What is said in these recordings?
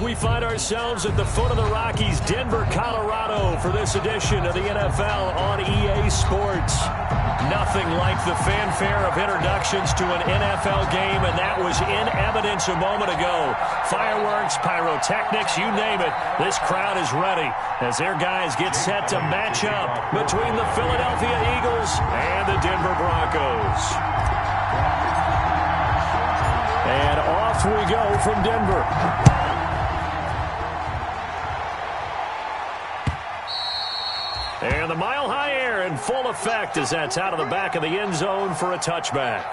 We find ourselves at the foot of the Rockies, Denver, Colorado, for this edition of the NFL on EA Sports. Nothing like the fanfare of introductions to an NFL game, and that was in evidence a moment ago. Fireworks, pyrotechnics, you name it. This crowd is ready as their guys get set to match up between the Philadelphia Eagles and the Denver Broncos. And off we go from Denver. And the mile-high air in full effect as that's out of the back of the end zone for a touchback.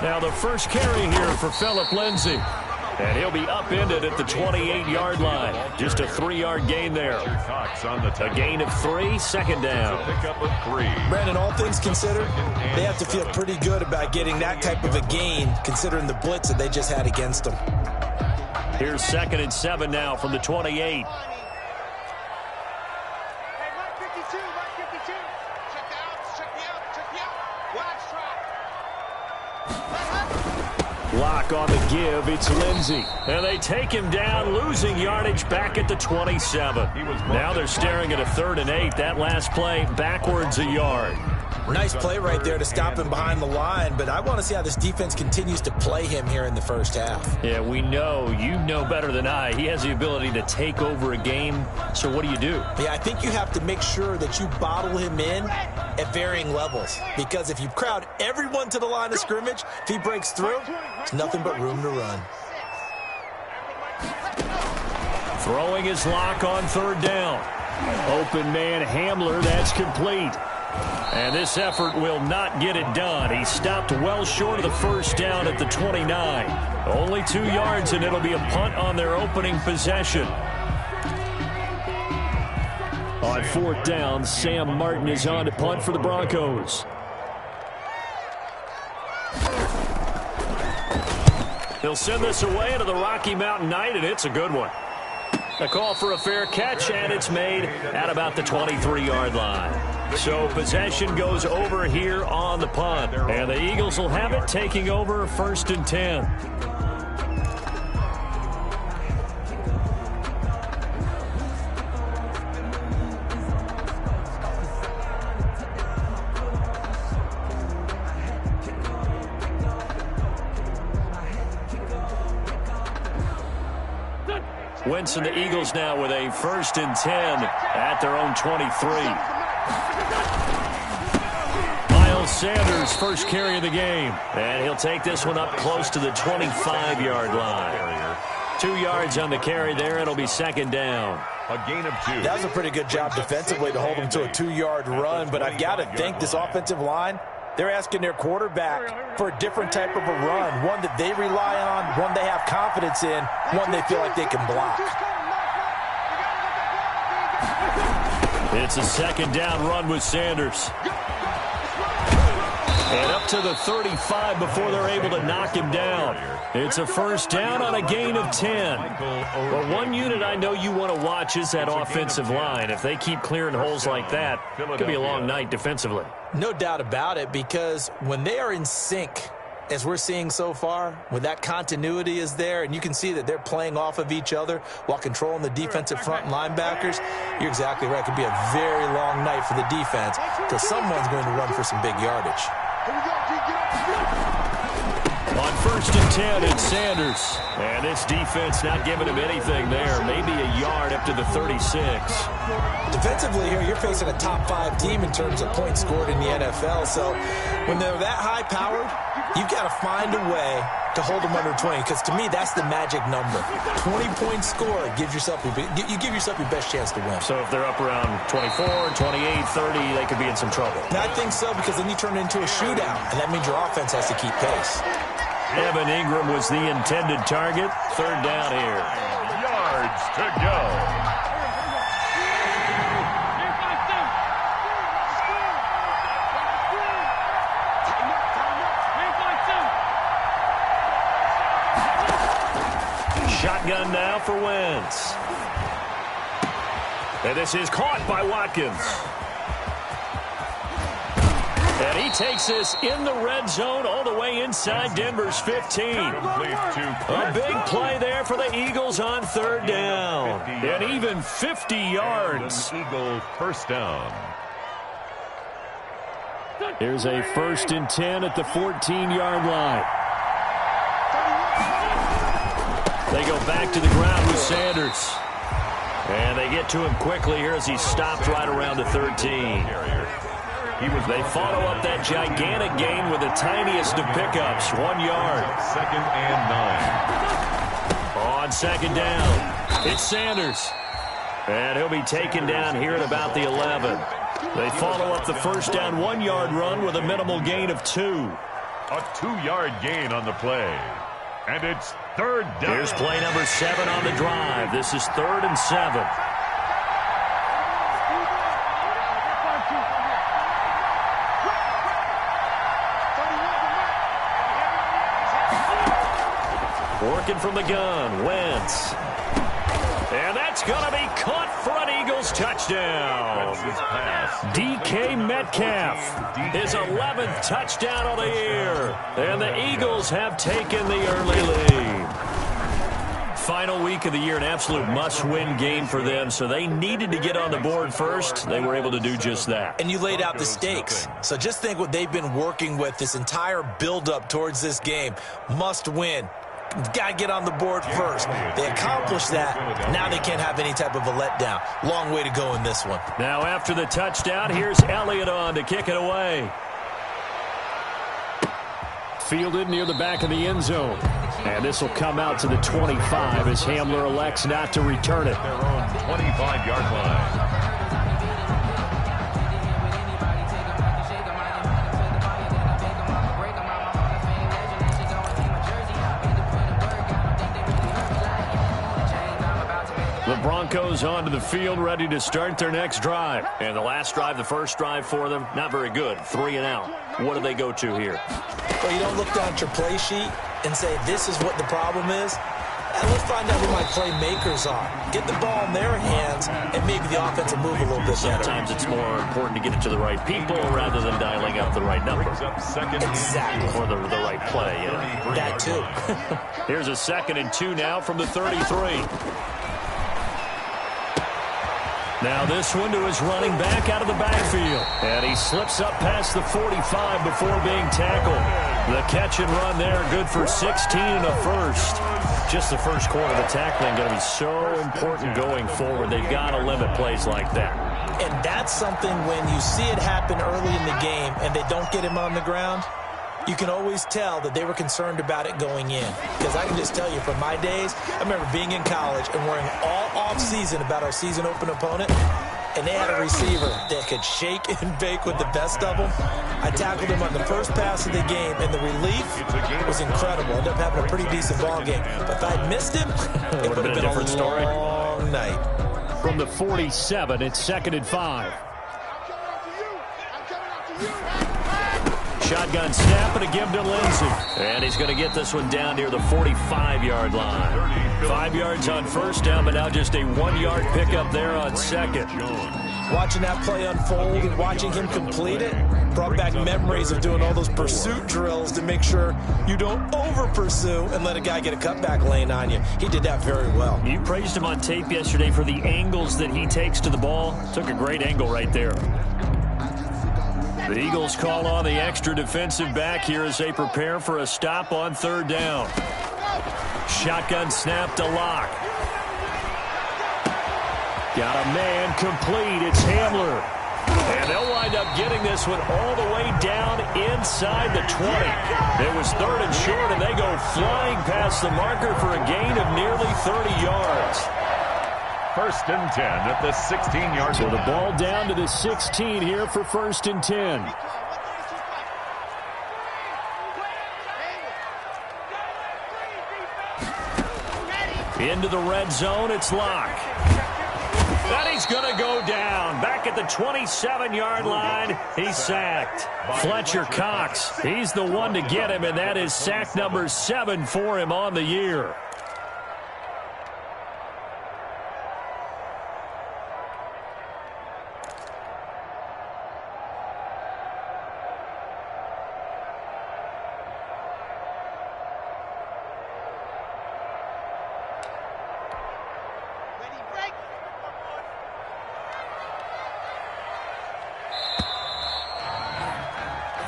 Now the first carry here for Phillip Lindsay. And he'll be upended at the 28-yard line. Just a 3-yard gain there. A gain of 3, second down. Brandon, all things considered, they have to feel pretty good about getting that type of a gain, considering the blitz that they just had against them. Here's 2nd and 7 now from the 28. Lock on the give, it's Lindsay. And they take him down, losing yardage back at the 27. Now they're staring at a 3rd and 8. That last play, backwards a yard. Nice play right there to stop him behind the line, but I want to see how this defense continues to play him here in the first half. Yeah, we know. You know better than I. He has the ability to take over a game, so what do you do? Yeah, I think you have to make sure that you bottle him in at varying levels, because if you crowd everyone to the line of scrimmage, if he breaks through, there's nothing but room to run. Throwing his lock on 3rd down. Open man Hamler, that's complete. And this effort will not get it done. He stopped well short of the first down at the 29. Only 2 yards, and it'll be a punt on their opening possession. On 4th down, Sam Martin is on to punt for the Broncos. He'll send this away into the Rocky Mountain Night, and it's a good one. A call for a fair catch, and it's made at about the 23-yard line. So possession goes over here on the punt. And the Eagles will have it, taking over 1st and 10. Winston, the Eagles now with a 1st and 10 at their own 23. Miles Sanders, first carry of the game. And he'll take this one up close to the 25-yard line. 2 yards on the carry there. It'll be 2nd down. A gain of 2. That was a pretty good job defensively to hold him to a 2-yard run, but I've got to think this offensive line, they're asking their quarterback for a different type of a run, one that they rely on, one they have confidence in, one they feel like they can block. It's a 2nd down run with Sanders. And up to the 35 before they're able to knock him down. It's a 1st down on a gain of 10. Well, one unit I know you want to watch is that offensive line. If they keep clearing holes like that, it could be a long night defensively. No doubt about it, because when they are in sync, as we're seeing so far, when that continuity is there, and you can see that they're playing off of each other while controlling the defensive front linebackers, you're exactly right. It could be a very long night for the defense because someone's going to run for some big yardage. On 1st and 10, it's Sanders. And this defense not giving him anything there. Maybe a yard up to the 36. Defensively here, you're facing a top-5 team in terms of points scored in the NFL. So when they're that high-powered, you've got to find a way to hold them under 20, because to me, that's the magic number. 20 points scored gives yourself you give yourself your best chance to win. So if they're up around 24, 28, 30, they could be in some trouble. I think so, because then you turn it into a shootout, and that means your offense has to keep pace. Evan Ingram was the intended target. 3rd down here. Yards to go. one now for Wentz. And this is caught by Watkins. And he takes this in the red zone all the way inside Denver's 15. A big play there for the Eagles on third down. And even 50 yards. Eagles first down. Here's a 1st and 10 at the 14-yard line. They go back to the ground with Sanders. And they get to him quickly here as he stopped right around the 13. They follow up that gigantic gain with the tiniest of pickups, 1 yard. 2nd and 9. On 2nd down, it's Sanders. And he'll be taken down here at about the 11. They follow up the 1st down 1-yard run with a minimal gain of 2. A 2-yard gain on the play. And it's 3rd down. Here's play number 7 on the drive. This is 3rd and 7. Working from the gun, Wentz. And that's going to be caught for an Eagles touchdown. DK Metcalf, his 11th touchdown of the year. And the Eagles have taken the early lead. Final week of the year, an absolute must-win game for them, so they needed to get on the board first. They were able to do just that. And you laid out the stakes. So just think what they've been working with this entire build-up towards this game. Must win. Got to get on the board first. They accomplished that. Now they can't have any type of a letdown. Long way to go in this one. Now after the touchdown, here's Elliott on to kick it away. Fielded near the back of the end zone. And this will come out to the 25 as Hamler elects not to return it. Their own 25-yard line. The Broncos onto the field, ready to start their next drive. And the last drive, the first drive for them, not very good. 3 and out. What do they go to here? Well, you don't look down at your play sheet and say, this is what the problem is. And let's find out who my playmakers are. Get the ball in their hands, and maybe the offense will move a little bit better. Sometimes it's more important to get it to the right people rather than dialing up the right number. Exactly. Or the right play, yeah. That too. Here's a 2nd and 2 now from the 33. Now this one to his running back out of the backfield. And he slips up past the 45 before being tackled. The catch and run there, good for 16 and a first. Just the first quarter of the tackling going to be so important going forward. They've got to limit plays like that. And that's something when you see it happen early in the game and they don't get him on the ground, you can always tell that they were concerned about it going in. Because I can just tell you from my days, I remember being in college and worrying all off-season about our season open opponent, and they had a receiver that could shake and bake with the best of them. I tackled him on the first pass of the game, and the relief was incredible. Ended up having a pretty decent ball game. But if I'd missed him, it would have been a different story. Long night. From the 47, it's 2nd and 5. Shotgun snap and a give to Lindsey. And he's going to get this one down near the 45-yard line. 5 yards on first down, but now just a 1-yard pickup there on 2nd. Watching that play unfold and watching him complete it brought back memories of doing all those pursuit drills to make sure you don't over-pursue and let a guy get a cutback lane on you. He did that very well. You praised him on tape yesterday for the angles that he takes to the ball. Took a great angle right there. The Eagles call on the extra defensive back here as they prepare for a stop on 3rd down. Shotgun snap to Locke. Got a man complete. It's Hamler. And they'll wind up getting this one all the way down inside the 20. It was 3rd and short, and they go flying past the marker for a gain of nearly 30 yards. 1st and 10 at the 16-yard line. So the ball down to the 16 here for 1st and 10. Into the red zone, it's Locke. And he's going to go down. Back at the 27-yard line, he's sacked. Fletcher Cox, he's the one to get him, and that is sack number 7 for him on the year.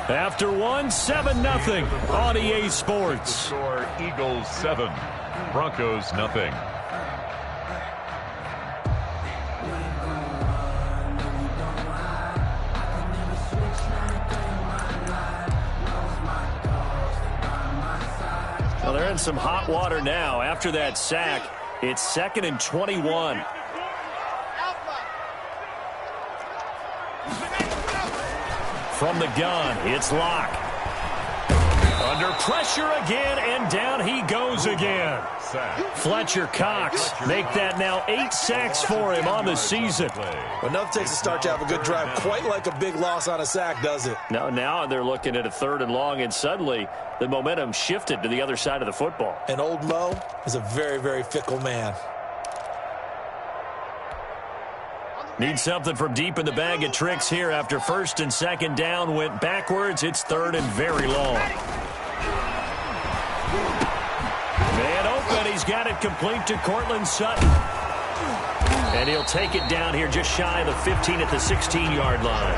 After one, 7-0 on EA Sports. Score Eagles 7, Broncos nothing. Well, they're in some hot water now. After that sack, it's 2nd and 21. From the gun, it's Locke. Under pressure again, and down he goes again. Fletcher Cox make that now 8 sacks for him on the season. Well, enough takes to start to have a good drive. Quite like a big loss on a sack, does it? Now they're looking at a 3rd and long, and suddenly the momentum shifted to the other side of the football. And old Mo is a very, very fickle man. Need something from deep in the bag of tricks here after 1st and 2nd down went backwards. It's 3rd and very long. Man open. He's got it complete to Cortland Sutton. And he'll take it down here just shy of the 15 at the 16-yard line.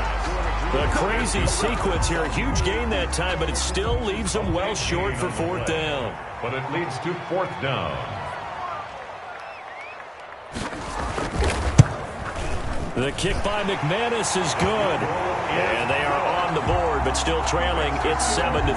A crazy sequence here. A huge gain that time, but it still leaves him well short for 4th down. But it leads to 4th down. The kick by McManus is good. And they are on the board, but still trailing. It's 7-3.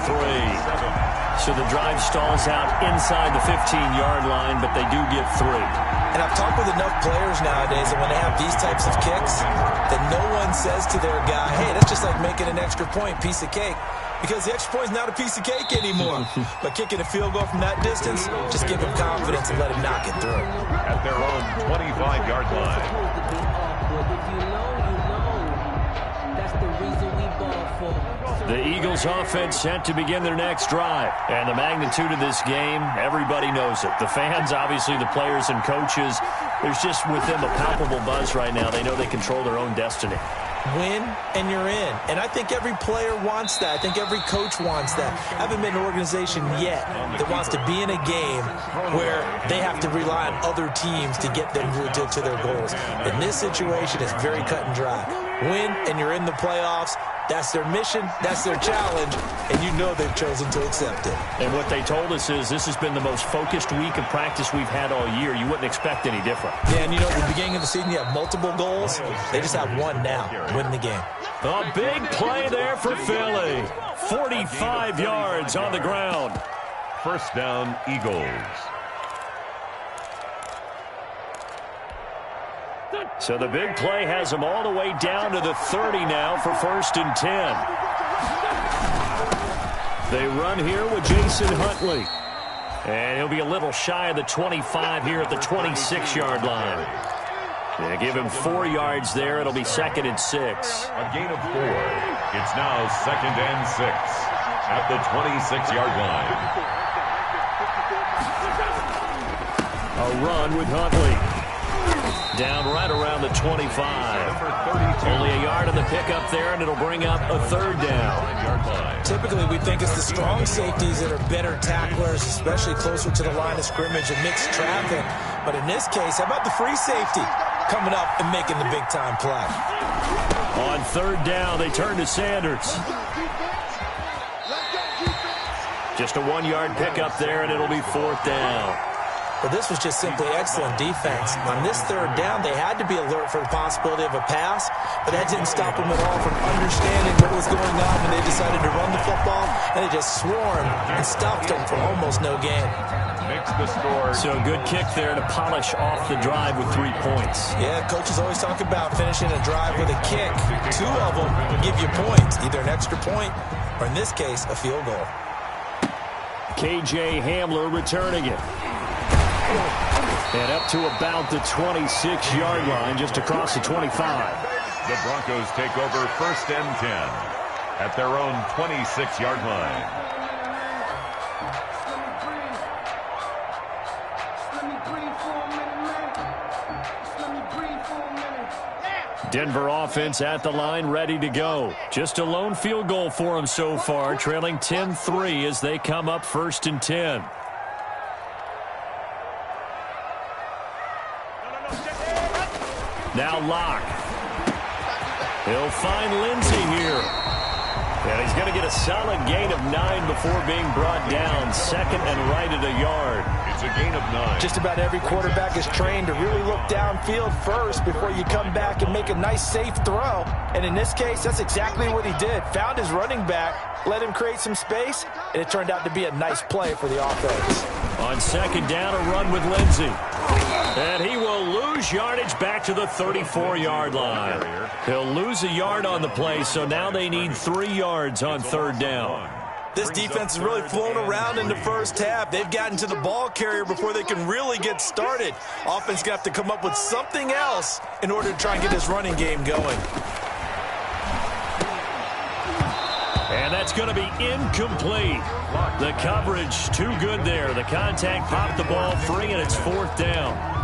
So the drive stalls out inside the 15-yard line, but they do get 3. And I've talked with enough players nowadays that when they have these types of kicks, that no one says to their guy, hey, that's just like making an extra point, piece of cake. Because the extra point is not a piece of cake anymore. But kicking a field goal from that distance, just give him confidence and let him knock it through. At their own 25-yard line. The Eagles offense set to begin their next drive. And the magnitude of this game, everybody knows it. The fans, obviously the players and coaches, there's just with them a palpable buzz right now. They know they control their own destiny. Win and you're in. And I think every player wants that. I think every coach wants that. I haven't been an organization yet that wants to be in a game where they have to rely on other teams to get them to their goals. In this situation, it's very cut and dry. Win and you're in the playoffs. That's their mission, that's their challenge, and you know they've chosen to accept it. And what they told us is this has been the most focused week of practice we've had all year. You wouldn't expect any different. Yeah, and you know, at the beginning of the season, you have multiple goals. They just have one now, win the game. A big play there for Philly. 45 yards on the ground. 1st down, Eagles. So the big play has them all the way down to the 30 now for 1st and 10. They run here with Jason Huntley. And he'll be a little shy of the 25 here at the 26-yard line. They give him 4 yards there. It'll be 2nd and 6. A gain of 4. It's now 2nd and 6 at the 26-yard line. A run with Huntley. Down right around the 25. Only a yard on the pickup there, and it'll bring up a 3rd down. Typically, we think it's the strong safeties that are better tacklers, especially closer to the line of scrimmage and mixed traffic. But in this case, how about the free safety coming up and making the big-time play? On 3rd down, they turn to Sanders. Just a 1-yard pickup there, and it'll be 4th down. But this was just simply excellent defense. On this 3rd down, they had to be alert for the possibility of a pass, but that didn't stop them at all from understanding what was going on when they decided to run the football, and they just swarmed and stopped them for almost no gain. Makes the score. So a good kick there to polish off the drive with 3 points. Yeah, coaches always talk about finishing a drive with a kick. 2 of them give you points, either an extra point or, in this case, a field goal. K.J. Hamler returning it. And up to about the 26-yard line, just across the 25. The Broncos take over 1st and 10 at their own 26-yard line. Denver offense at the line, ready to go. Just a lone field goal for them so far, trailing 10-3 as they come up 1st and 10. Now Locke. He'll find Lindsey here. And he's going to get a solid gain of 9 before being brought down. Second and right at a yard. It's a gain of 9. Just about every quarterback is trained to really look downfield first before you come back and make a nice, safe throw. And in this case, that's exactly what he did. Found his running back, let him create some space, and it turned out to be a nice play for the offense. On second down, a run with Lindsey. And he will lose yardage back to the 34-yard line. He'll lose a yard on the play, so now they need 3 yards on third down. This defense has really flown around in the first half. They've gotten to the ball carrier before they can really get started. Offense going to have to come up with something else in order to try and get this running game going. And that's going to be incomplete. The coverage too good there. The contact popped the ball free, and it's fourth down.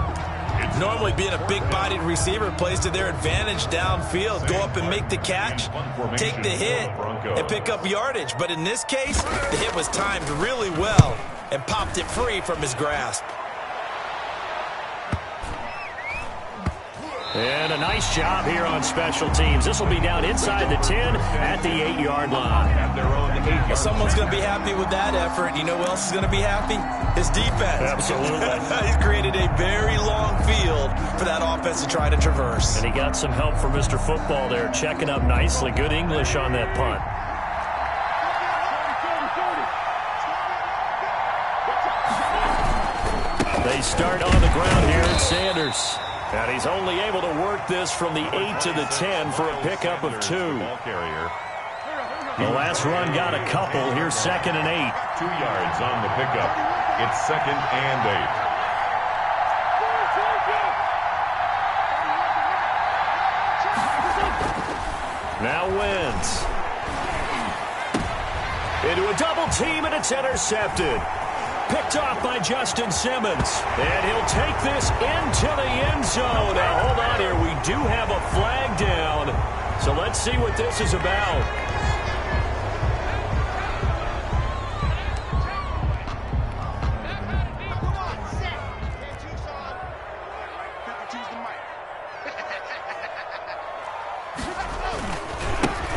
Normally being a big-bodied receiver plays to their advantage downfield. Go up and make the catch, take the hit, and pick up yardage. But in this case, the hit was timed really well and popped it free from his grasp. And a nice job here on special teams. This will be down inside the 10 at the 8-yard line. At their own 8-yard Well, someone's going to be happy with that effort. You know who else is going to be happy? His defense. Absolutely. He's created a very long field for that offense to try to traverse. And he got some help from Mr. Football there, checking up nicely. Good English on that punt. They start on the ground here at Sanders. And he's only able to work this from the 8 to the 10 for a pickup of 2. The last run got a couple. Here's second and 8. 2 yards on the pickup. It's second and 8. Now wins. Into a double team, and it's intercepted. Picked off by Justin Simmons. And he'll take this into the end zone. Now, hold on here. We do have a flag down. So let's see what this is about.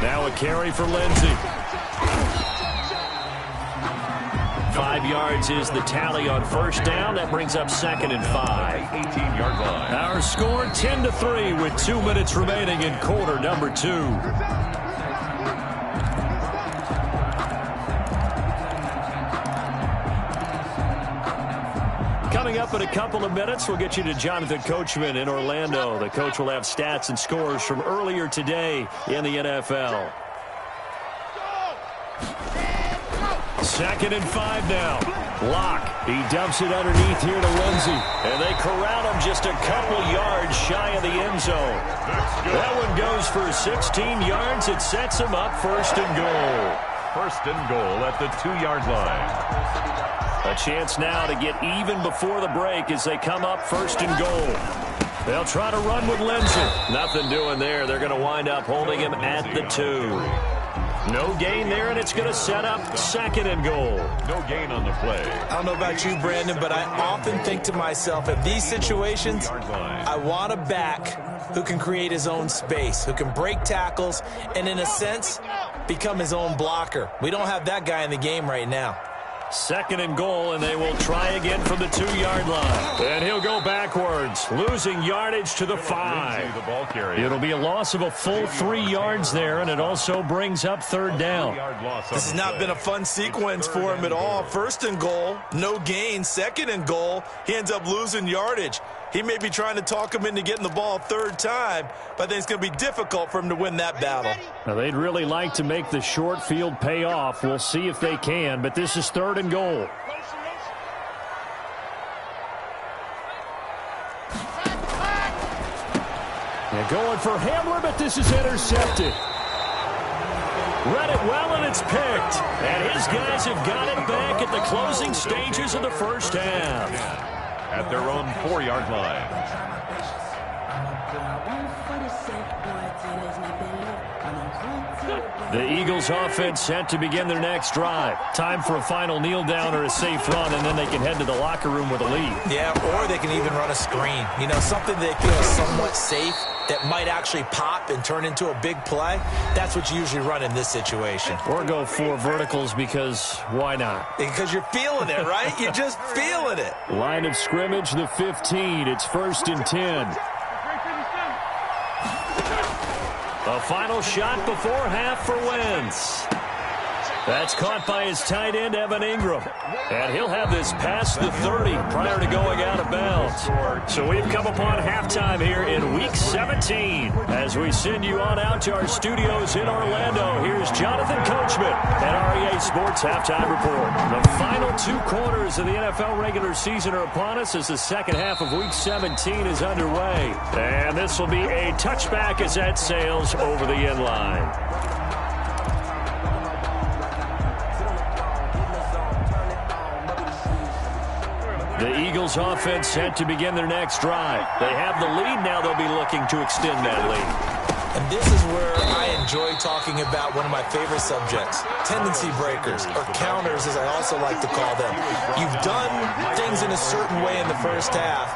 Now a carry for Lindsey. 5 yards is the tally on first down. That brings up second and 5. 18-yard line. Our score 10-3 with 2 minutes remaining in quarter number 2. Coming up in a couple of minutes, we'll get you to Jonathan Coachman in Orlando. The coach will have stats and scores from earlier today in the NFL. Second and 5 now. Locke. He dumps it underneath here to Lindsey. And they corral him just a couple yards shy of the end zone. That one goes for 16 yards. It sets him up first and goal. First and goal at the 2-yard line. A chance now to get even before the break as they come up first and goal. They'll try to run with Lindsey. Nothing doing there. They're going to wind up holding him at the 2. No gain there, and it's going to set up second and goal. No gain on the play. I don't know about you, Brandon, but I often think to myself, in these situations, I want a back who can create his own space, who can break tackles, and in a sense, become his own blocker. We don't have that guy in the game right now. Second and goal, and they will try again from the 2-yard line. And he'll go backwards, losing yardage to the 5. It'll be a loss of a full 3 yards there, and it also brings up third down. This has not been a fun sequence for him at all. First and goal, no gain. Second and goal, he ends up losing yardage. He may be trying to talk him into getting the ball third time, but I think it's going to be difficult for him to win that battle. Now, they'd really like to make the short field pay off. We'll see if they can, but this is third and goal. And going for Hamler, but this is intercepted. Read it well, and it's picked. And his guys have got it back at the closing stages of the first half. At their own 4-yard line. The Eagles offense set to begin their next drive. Time for a final kneel down or a safe run, and then they can head to the locker room with a lead. Yeah, or they can even run a screen. You know, something they feel somewhat safe that might actually pop and turn into a big play, that's what you usually run in this situation. Or go 4 verticals because why not? Because you're feeling it, right? You're just feeling it. Line of scrimmage, the 15. It's 1st and 10. The final shot before half for Wentz. That's caught by his tight end, Evan Ingram. And he'll have this past the 30 prior to going out of bounds. So we've come upon halftime here in Week 17. As we send you on out to our studios in Orlando, here's Jonathan Coachman at our EA Sports Halftime Report. The final 2 quarters of the NFL regular season are upon us as the second half of Week 17 is underway. And this will be a touchback as that sails over the end line. The Eagles offense set to begin their next drive. They have the lead. Now they'll be looking to extend that lead. And this is where I enjoy talking about one of my favorite subjects, tendency breakers, or counters as I also like to call them. You've done things in a certain way in the first half,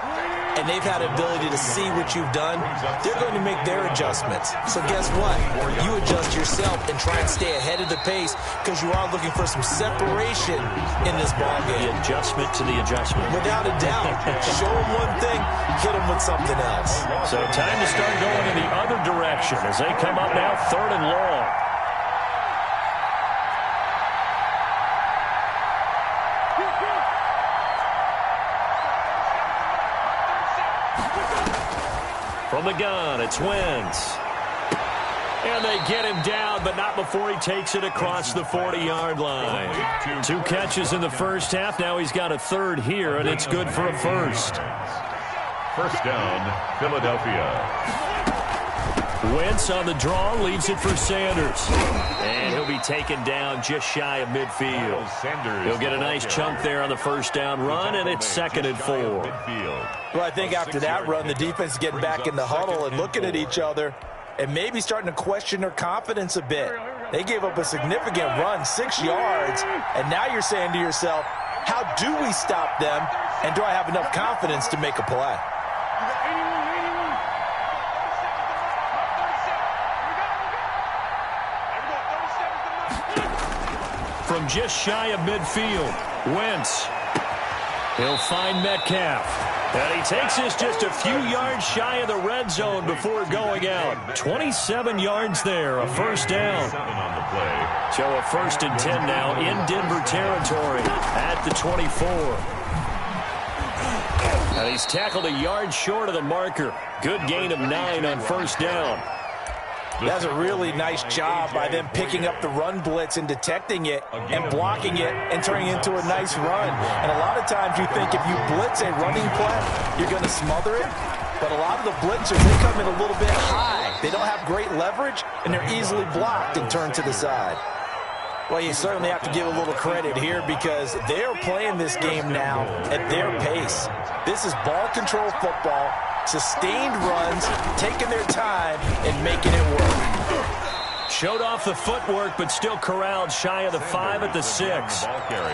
and they've had ability to see what you've done. They're going to make their adjustments. So guess what? You adjust yourself and try and stay ahead of the pace because you are looking for some separation in this ballgame. The adjustment to the adjustment. Without a doubt. Show them one thing, hit them with something else. So time to start going in the other direction as they come up now 3rd and long. From the gun, it's Wentz. And they get him down, but not before he takes it across the 40-yard line. 2 catches in the first half. Now he's got a 3rd here, and it's good for a 1st. First down, Philadelphia. Wentz on the draw, leaves it for Sanders. And he'll be taken down just shy of midfield. He'll get a nice chunk there on the first down run, and it's 2nd and 4. Well, I think after that run, the defense is getting back in the huddle and looking at each other and maybe starting to question their confidence a bit. They gave up a significant run, 6 yards, and now you're saying to yourself, how do we stop them, and do I have enough confidence to make a play? From just shy of midfield, Wentz. He'll find Metcalf. And he takes this just a few yards shy of the red zone before going out. 27 yards there, a 1st down. So a 1st and 10 now in Denver territory at the 24. And he's tackled a yard short of the marker. Good gain of 9 on 1st down. That's a really nice job by them picking up the run blitz and detecting it and blocking it and turning it into a nice run. And a lot of times you think if you blitz a running play, you're going to smother it. But a lot of the blitzers, they come in a little bit high. They don't have great leverage, and they're easily blocked and turned to the side. Well, you certainly have to give a little credit here because they're playing this game now at their pace. This is ball control football, sustained runs, taking their time and making it work. Showed off the footwork, but still corralled shy of the 5 at the 6.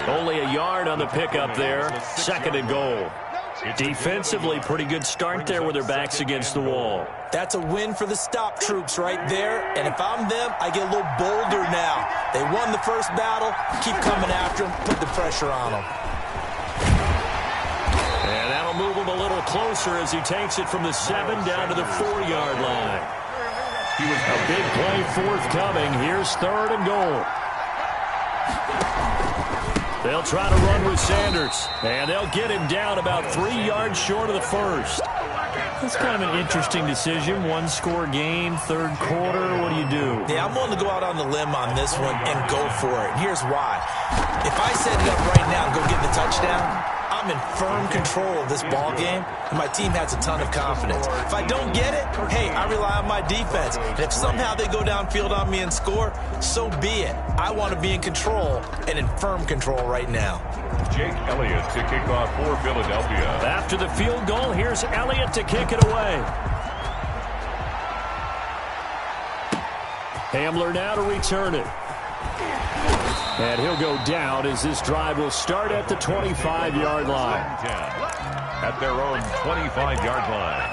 Only a yard on the pickup there. 2nd and goal. Defensively, pretty good start there with their backs against the wall. That's a win for the stop troops right there. And if I'm them, I get a little bolder now. They won the first battle. Keep coming after them. Put the pressure on them. And that'll move him a little closer as he takes it from the 7 down to the 4-yard line. A big play forthcoming. Here's 3rd and goal. They'll try to run with Sanders, and they'll get him down about 3 yards short of the 1st. That's kind of an interesting decision. 1-score game, 3rd quarter. What do you do? Yeah, I'm willing to go out on the limb on this one and go for it. And here's why. If I set it up right now and go get the touchdown, I'm in firm control of this ball game, and my team has a ton of confidence. If I don't get it, hey, I rely on my defense. And if somehow they go downfield on me and score, so be it. I want to be in control and in firm control right now. Jake Elliott to kick off for Philadelphia. After the field goal, here's Elliott to kick it away. Hamler now to return it. And he'll go down as this drive will start at the 25-yard line. At their own 25-yard line.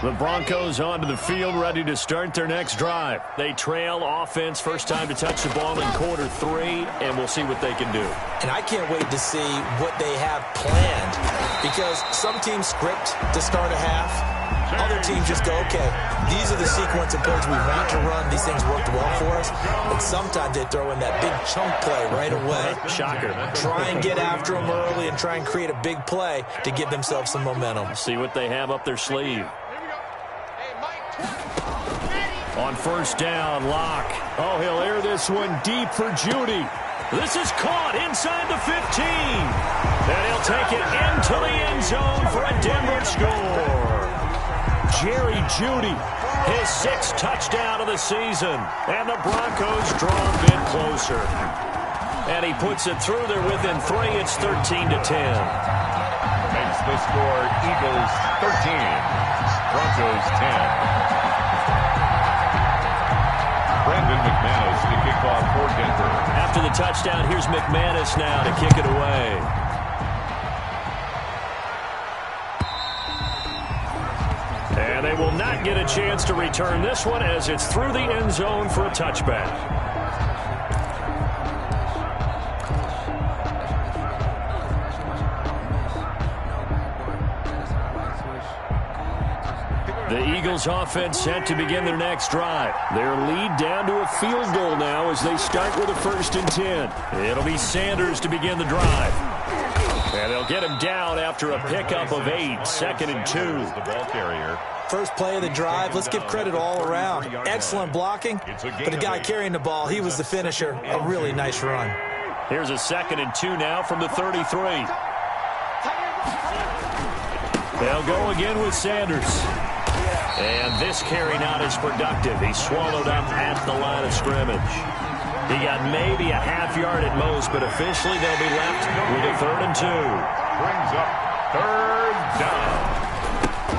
The Broncos onto the field, ready to start their next drive. They trail offense, first time to touch the ball in quarter 3, and we'll see what they can do. And I can't wait to see what they have planned, because some teams script to start a half. Other teams just go, okay, these are the sequence of plays we want to run. These things worked well for us. But sometimes they throw in that big chunk play right away. Shocker. Try and get after them early and try and create a big play to give themselves some momentum. See what they have up their sleeve. On first down, Locke. Oh, he'll air this one deep for Judy. This is caught inside the 15. And he'll take it into the end zone for a Denver score. Jerry Judy, his 6th touchdown of the season. And the Broncos draw a bit closer. And he puts it through there within 3. It's 13-10. Makes the score Eagles 13, Broncos 10. Brandon McManus to kick off for Denver. After the touchdown, here's McManus now to kick it away. And they will not get a chance to return this one as it's through the end zone for a touchback. The Eagles offense set to begin their next drive. Their lead down to a field goal now as they start with a 1st and 10. It'll be Sanders to begin the drive. And they'll get him down after a pickup of 8, 2nd and 2. The ball carrier. First play of the drive, let's give credit all around. Excellent blocking, but the guy carrying the ball, he was the finisher. A really nice run. Here's a 2nd and 2 now from the 33. They'll go again with Sanders. And this carry not as productive. He's swallowed up at the line of scrimmage. He got maybe a half yard at most, but officially they'll be left with a 3rd and 2. Brings up 3rd down.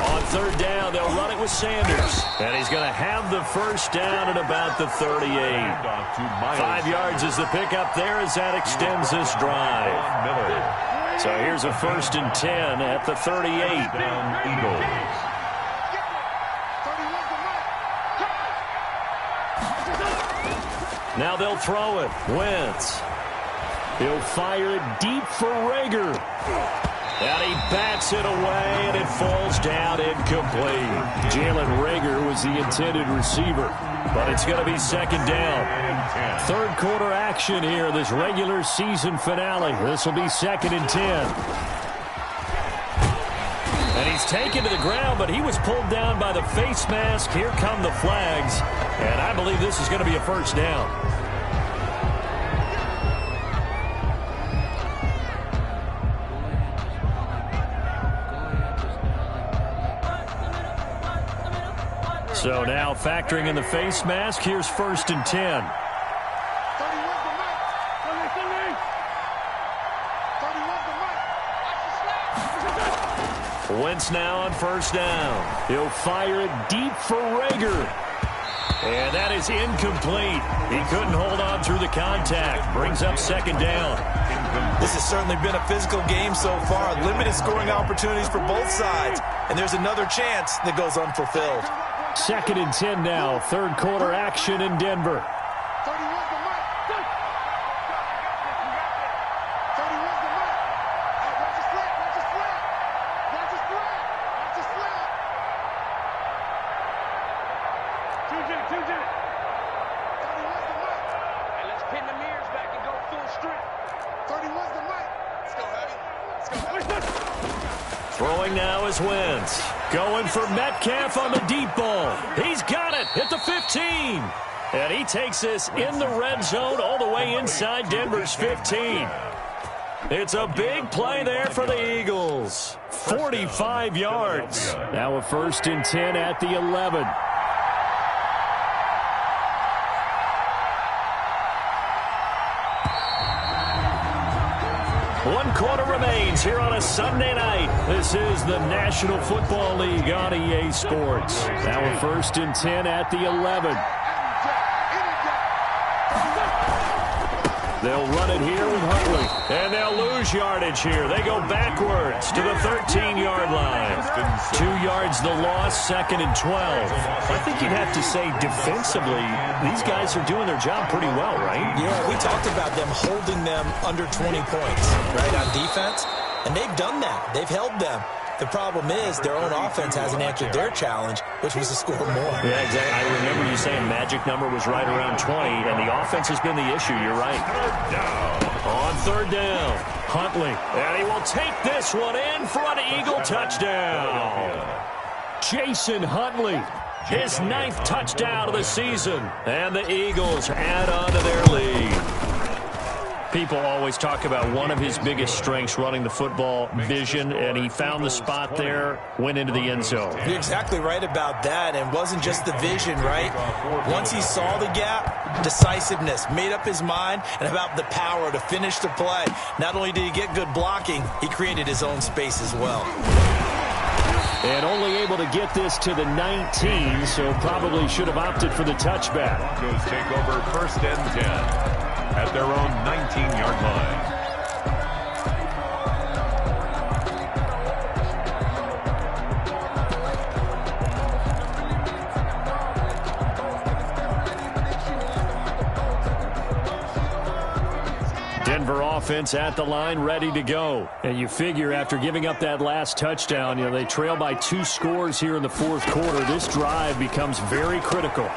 On 3rd down, they'll run it with Sanders. And he's going to have the first down at about the 38. 5 yards is the pickup there as that extends this drive. So here's a 1st and 10 at the 38. Down Eagles. Now they'll throw it. Wentz. He'll fire it deep for Rager. And he bats it away, and it falls down incomplete. Jalen Rager was the intended receiver, but it's going to be 2nd down. 3rd quarter action here, this regular season finale. This will be 2nd and 10. And he's taken to the ground, but he was pulled down by the face mask. Here come the flags, and I believe this is going to be a 1st down. So now factoring in the face mask, here's 1st and 10. Wentz now on 1st down. He'll fire it deep for Rager. And that is incomplete. He couldn't hold on through the contact. Brings up 2nd down. This has certainly been a physical game so far. Limited scoring opportunities for both sides. And there's another chance that goes unfulfilled. 2nd and 10 now. 3rd quarter action in Denver. Throwing now is Wentz. Going for Metcalf on the deep ball. He's got it at the 15. And he takes this in the red zone all the way inside Denver's 15. It's a big play there for the Eagles. 45 yards. Now a 1st and 10 at the 11. One quarter remains here on a Sunday night. This is the National Football League on EA Sports. Now a 1st and 10 at the 11. They'll run it here with Huntley. And they'll lose yardage here. They go backwards to the 13-yard line. 2 yards the loss, 2nd and 12. I think you'd have to say defensively, these guys are doing their job pretty well, right? Yeah, we talked about them holding them under 20 points, right, on defense. And they've done that. They've held them. The problem is their own offense hasn't answered their challenge, which was to score more. Yeah, exactly. I remember you saying magic number was right around 20, and the offense has been the issue. You're right. On 3rd down, Huntley. And he will take this one in for an Eagle touchdown. Jason Huntley, his 9th touchdown of the season. And the Eagles add on to their lead. People always talk about one of his biggest strengths, running the football, vision, and he found the spot there, went into the end zone. You're exactly right about that, and it wasn't just the vision, right? Once he saw the gap, decisiveness, made up his mind, and about the power to finish the play. Not only did he get good blocking, he created his own space as well. And only able to get this to the 19, so probably should have opted for the touchback. Broncos take over 1st and 10. At their own 19-yard line. Denver offense at the line, ready to go. And you figure after giving up that last touchdown, they trail by 2 scores here in the 4th quarter. This drive becomes very critical.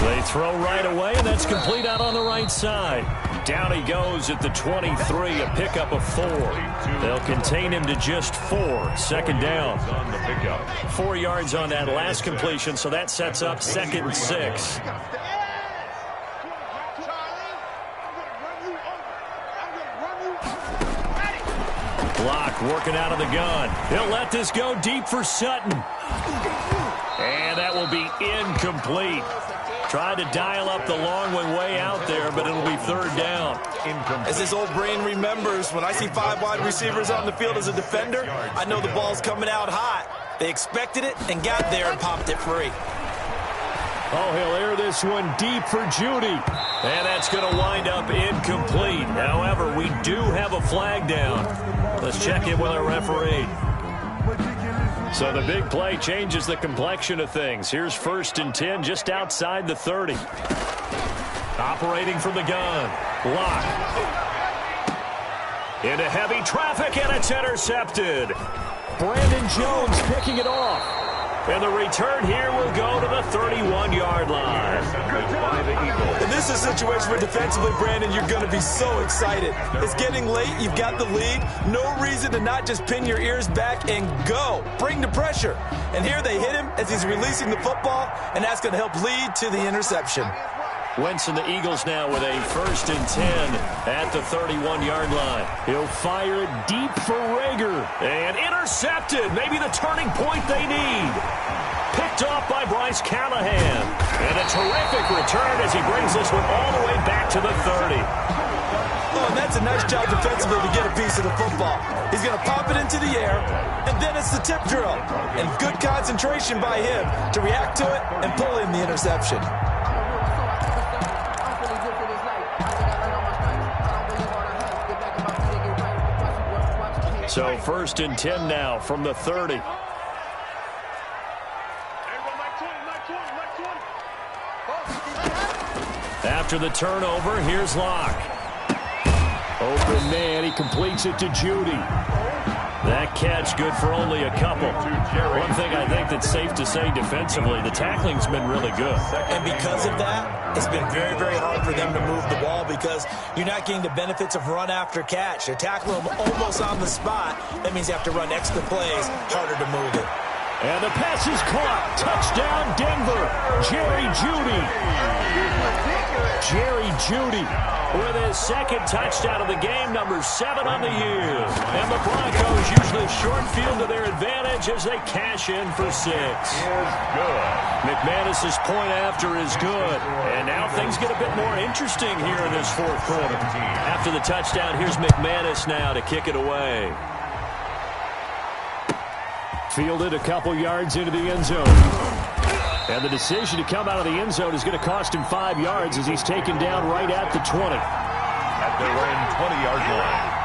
They throw right away, and that's complete out on the right side. Down he goes at the 23, a pickup of 4. They'll contain him to just 4. 2nd down. 4 yards on that last completion, so that sets up 2nd and 6. Block working out of the gun. He'll let this go deep for Sutton. And that will be incomplete. Tried to dial up the long one way out there, but it'll be 3rd down. As his old brain remembers, when I see 5 wide receivers on the field as a defender, I know the ball's coming out hot. They expected it and got there and popped it free. Oh, he'll air this one deep for Judy. And that's going to wind up incomplete. However, we do have a flag down. Let's check in with our referee. So the big play changes the complexion of things. Here's 1st and 10 just outside the 30. Operating from the gun. Block. Into heavy traffic, and it's intercepted. Brandon Jones picking it off. And the return here will go to the 31-yard line. And this is a situation where defensively, Brandon, you're going to be so excited. It's getting late. You've got the lead. No reason to not just pin your ears back and go. Bring the pressure. And here they hit him as he's releasing the football, and that's going to help lead to the interception. Wentz and the Eagles now with a 1st and 10 at the 31-yard line. He'll fire it deep for Rager. And intercepted. Maybe the turning point they need. Picked off by Bryce Callahan. And a terrific return as he brings this one all the way back to the 30. Oh, and that's a nice job defensively to get a piece of the football. He's going to pop it into the air, and then it's the tip drill. And good concentration by him to react to it and pull in the interception. So 1st and 10 now from the 30. After the turnover, here's Locke. Open man, he completes it to Judy. That catch good for only a couple. One thing I think that's safe to say defensively, the tackling's been really good. And because of that, it's been very, very hard for them to move the ball because you're not getting the benefits of run after catch. They're tackling them almost on the spot. That means you have to run extra plays, harder to move it. And the pass is caught. Touchdown, Denver. Jerry Jeudy. Jerry Jeudy with his 2nd touchdown of the game, number 7 on the year. And the Broncos use the short field to their advantage as they cash in for 6. McManus's point after is good. And now things get a bit more interesting here in this 4th quarter. After the touchdown, here's McManus now to kick it away. Fielded a couple yards into the end zone. And the decision to come out of the end zone is going to cost him 5 yards as he's taken down right at the 20. At at their own 20-yard line.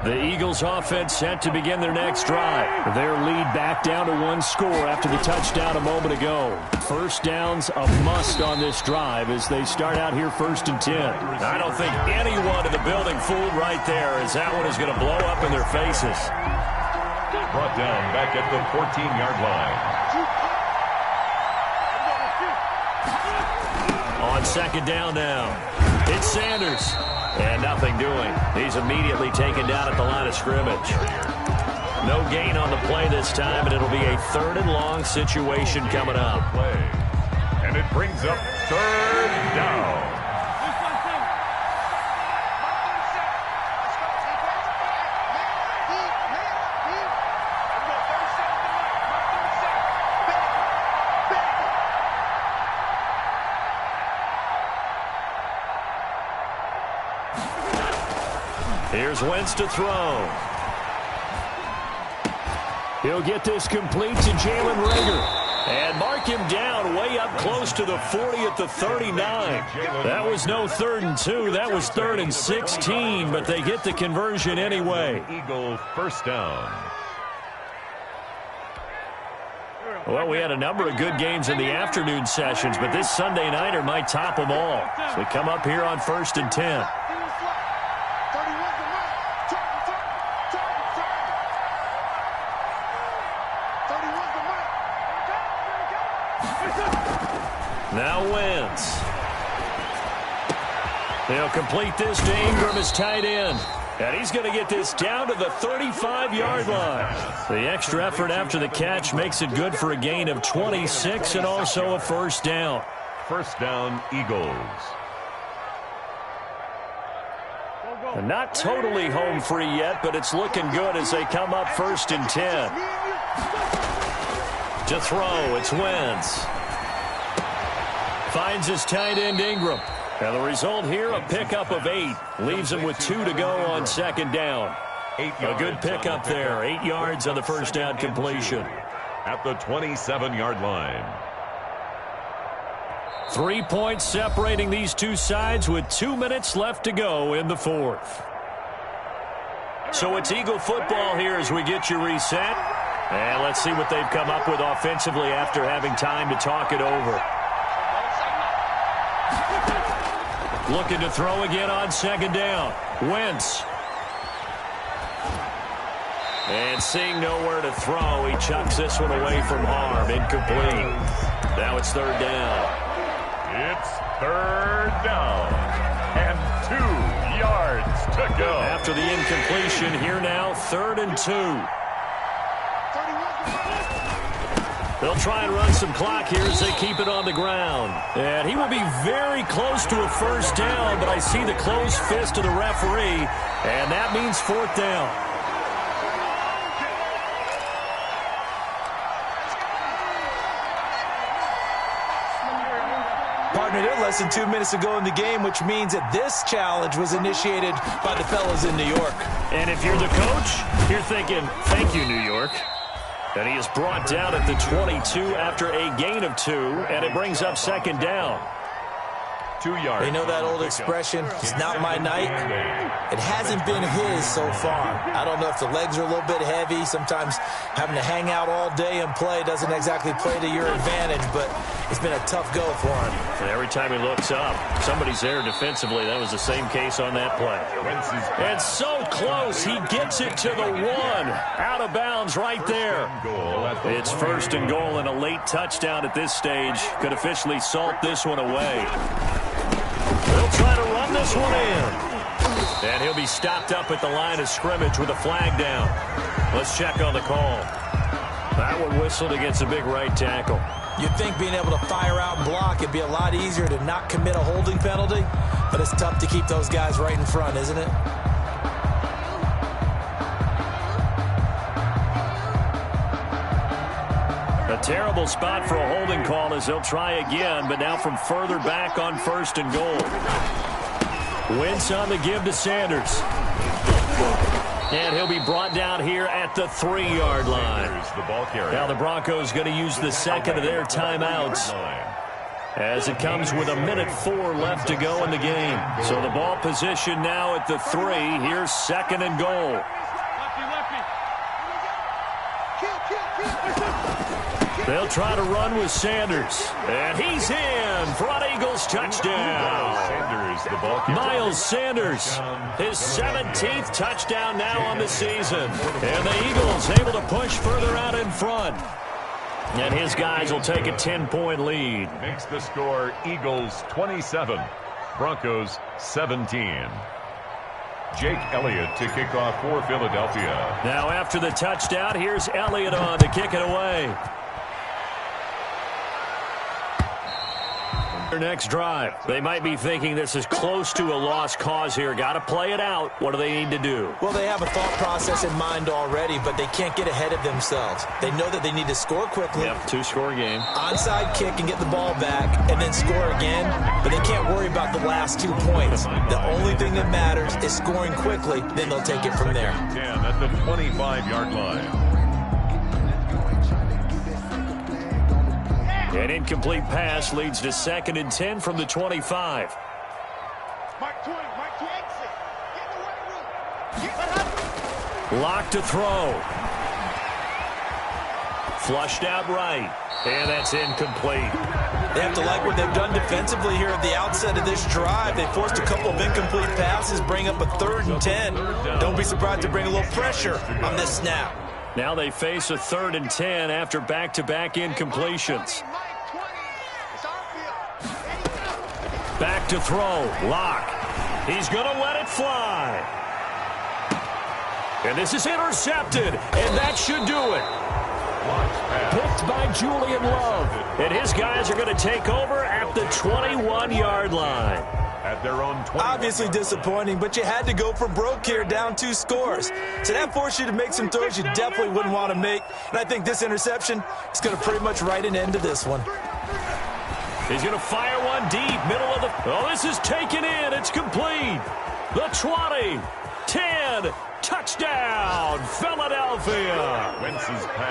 The Eagles offense set to begin their next drive. Their lead back down to one score after the touchdown a moment ago. First down's a must on this drive as they start out here 1st and 10. I don't think anyone in the building fooled right there, as that one is going to blow up in their faces. Brought down back at the 14-yard line. On second down now, it's Sanders. And nothing doing. He's immediately taken down at the line of scrimmage. No gain on the play this time, and it'll be a 3rd and long situation coming up. And it brings up 3rd down. Here's Wentz to throw. He'll get this complete to Jalen Reagor. And mark him down way up close to the 40 at the 39. That was no 3rd and 2. That was 3rd and 16, but they get the conversion anyway. Eagle first down. Well, we had a number of good games in the afternoon sessions, but this Sunday nighter might top them all. So we come up here on 1st and 10. Now Wentz. They'll complete this to Ingram as tight end. And he's going to get this down to the 35-yard line. The extra effort after the catch makes it good for a gain of 26 and also a 1st down. First down, Eagles. And not totally home free yet, but it's looking good as they come up 1st and 10. To throw, it's Wentz. Finds his tight end Ingram. And the result here, a pickup of 8. Leaves him with 2 to go on 2nd down. A good pickup there. 8 yards on the 1st down completion. At the 27-yard line. 3 points separating these two sides with 2 minutes left to go in the 4th. So it's Eagle football here as we get you reset. And let's see what they've come up with offensively after having time to talk it over. Looking to throw again on 2nd down. Wentz. And seeing nowhere to throw, he chucks this one away from harm. Incomplete. Now it's 3rd down. It's 3rd down. And 2 yards to go. After the incompletion, here now, 3rd and 2. They'll try and run some clock here as they keep it on the ground. And he will be very close to a 1st down, but I see the closed fist of the referee, and that means 4th down. Partner, they're less than 2 minutes to go in the game, which means that this challenge was initiated by the fellas in New York. And if you're the coach, you're thinking, thank you, New York. And he is brought down at the 22 after a gain of 2, and it brings up 2nd down. 2 yards. They know that old expression, it's not my night. It hasn't been his so far. I don't know if the legs are a little bit heavy. Sometimes having to hang out all day and play doesn't exactly play to your advantage, but it's been a tough go for him. And every time he looks up, somebody's there defensively. That was the same case on that play. And so close, he gets it to the 1. Out of bounds right there. It's 1st and goal, and a late touchdown at this stage could officially salt this one away. They'll try to run this one in. And he'll be stopped up at the line of scrimmage with a flag down. Let's check on the call. That one whistled against a big right tackle. You'd think being able to fire out and block it'd be a lot easier to not commit a holding penalty, but it's tough to keep those guys right in front, isn't it? A terrible spot for a holding call as they'll try again, but now from further back on 1st and goal. Wentz on the give to Sanders. And he'll be brought down here at the 3-yard line. Now the Broncos going to use the second of their timeouts as it comes with 1:04 left to go in the game. So the ball position now at the 3. Here's 2nd and goal. They'll try to run with Sanders. And he's in for an Eagles touchdown. Miles Sanders, his 17th touchdown now on the season. And the Eagles able to push further out in front. And his guys will take a 10-point lead. Makes the score Eagles 27, Broncos 17. Jake Elliott to kick off for Philadelphia. Now after the touchdown, here's Elliott on to kick it away. Their next drive. They might be thinking this is close to a lost cause here. Got to play it out. What do they need to do? Well, they have a thought process in mind already, but they can't get ahead of themselves. They know that they need to score quickly. Yep, 2-score game. Onside kick and get the ball back and then score again, but they can't worry about the last 2 points. The only thing that matters is scoring quickly, then they'll take it from there. 10 at the 25-yard line. An incomplete pass leads to 2nd and 10 from the 25. Lock to throw. Flushed out right. And that's incomplete. They have to like what they've done defensively here at the outset of this drive. They forced a couple of incomplete passes, bring up a 3rd and 10. Don't be surprised to bring a little pressure on this snap. Now they face a 3rd and 10 after back-to-back incompletions. Back to throw. Lock. He's going to let it fly. And this is intercepted. And that should do it. Picked by Julian Love. And his guys are going to take over at the 21-yard line. At their own 20. Obviously disappointing, but you had to go for broke here, down 2 scores. So that forced you to make some throws you definitely wouldn't want to make. And I think this interception is going to pretty much write an end to this one. He's going to fire one deep, middle of the... Oh, this is taken in. It's complete. The 20, 10, touchdown, Philadelphia.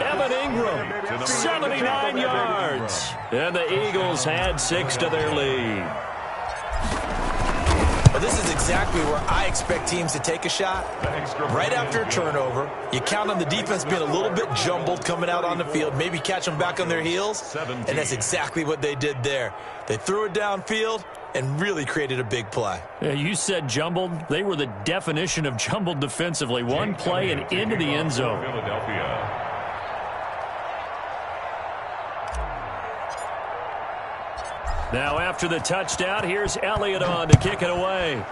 Evan Ingram, 79 yards. And the Eagles had 6 to their lead. Well, this is exactly where I expect teams to take a shot. Right after a turnover, you count on the defense being a little bit jumbled coming out on the field, maybe catch them back on their heels, and that's exactly what they did there. They threw it downfield and really created a big play. Yeah, you said jumbled. They were the definition of jumbled defensively. One play and into the end zone. Philadelphia. Now after the touchdown, here's Elliott on to kick it away.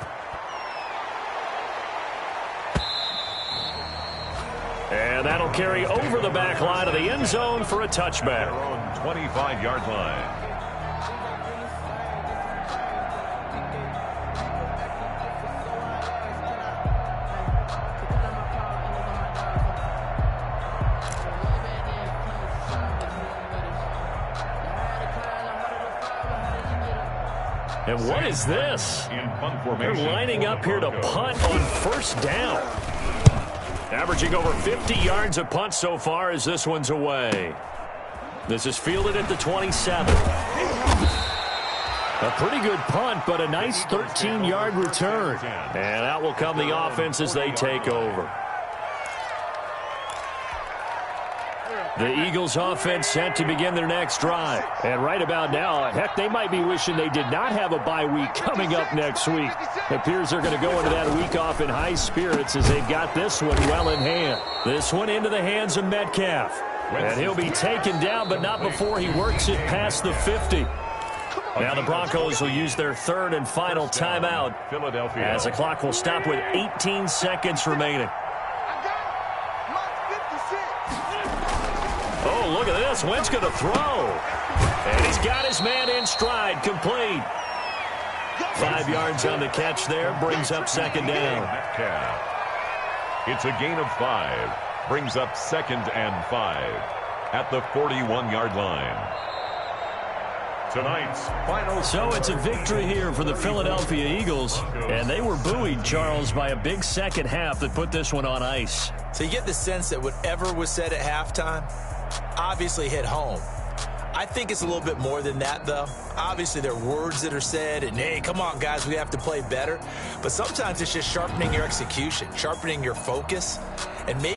And that'll carry over the back line of the end zone for a touchback. 25-yard line. And what is this? They're lining up here to punt on 1st down. Averaging over 50 yards a punt so far as this one's away. This is fielded at the 27. A pretty good punt, but a nice 13-yard return. And out will come the offense as they take over. The Eagles offense set to begin their next drive. And right about now, heck, they might be wishing they did not have a bye week coming up next week. It appears they're going to go into that week off in high spirits as they've got this one well in hand. This one into the hands of Metcalf. And he'll be taken down, but not before he works it past the 50. Now the Broncos will use their 3rd and final timeout as the clock will stop with 18 seconds remaining. Oh, look at this. Wentz going to throw. And he's got his man in stride, complete. 5 yards on the catch there, brings up 2nd down. It's a gain of 5, brings up 2nd and 5 at the 41-yard line. tonight's final. So it's a victory here for the Philadelphia Eagles, and they were buoyed, Charles, by a big second half that put this one on ice. So you get the sense that whatever was said at halftime obviously hit home. I think it's a little bit more than that, though. Obviously, there are words that are said, and, hey, come on, guys, we have to play better. But sometimes it's just sharpening your execution, sharpening your focus, and maybe